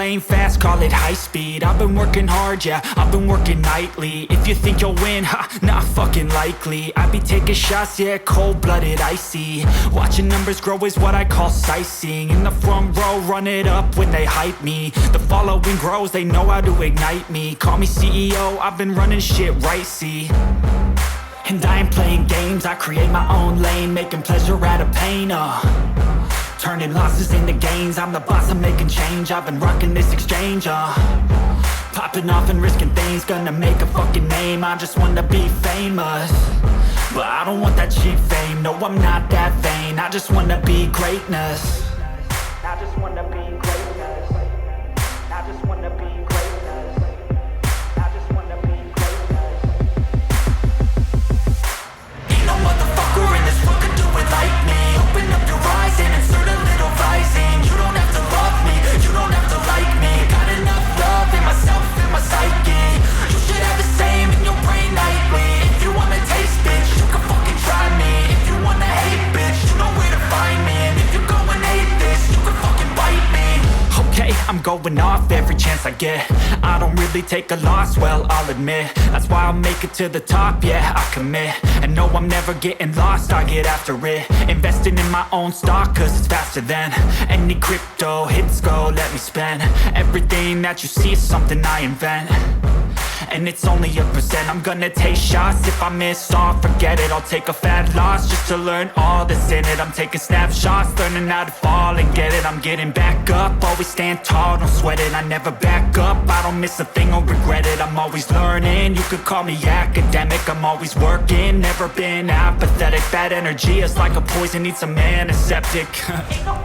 lane fast, call it high speed. I've been working hard, yeah, I've been working nightly. If you think you'll win, ha, not fucking likely. I be taking shots, yeah, cold-blooded, icy. Watching numbers grow is what I call sightseeing. In the front row, run it up when they hype me. The following grows, they know how to ignite me. Call me CEO, I've been running shit right, see. And I ain't playing games, I create my own lane, making pleasure out of pain, turning losses into gains, I'm the boss, I'm making change, I've been rocking this exchange, popping off and risking things, gonna make a fucking name, I just wanna be famous, but I don't want that cheap fame, no I'm not that vain, I just wanna be greatness, I just wanna be greatness, I just wanna be greatness, I just wanna be greatness. Ain't no motherfucker in this world could do it like me, open up your eyes and insert a little rising. You don't have to love me, you don't have to like me. Got enough love in myself, in my psyche. You should have the same in your brain nightly. If you wanna taste, bitch, you can fucking try me. If you wanna hate, bitch, you know where to find me. And if you go and hate this, you can fucking bite me. Okay, I'm going off every chance I get. I don't really take a loss, well, I'll admit. That's why I'll make it to the top, yeah, I commit. And no, I'm never getting lost, I get after it. Investing in my own stock, cause it's faster than any crypto hits go, let me spend. Everything that you see is something I invent. And it's only a percent, I'm gonna take shots. If I miss all, forget it, I'll take a fat loss just to learn all that's in it. I'm taking snapshots, learning how to fall and get it. I'm getting back up, always stand tall, don't sweat it. I never back up, I don't miss a thing or regret it. I'm always learning, you could call me academic. I'm always working, never been apathetic. Bad energy is like a poison, needs a man, a septic. Ain't no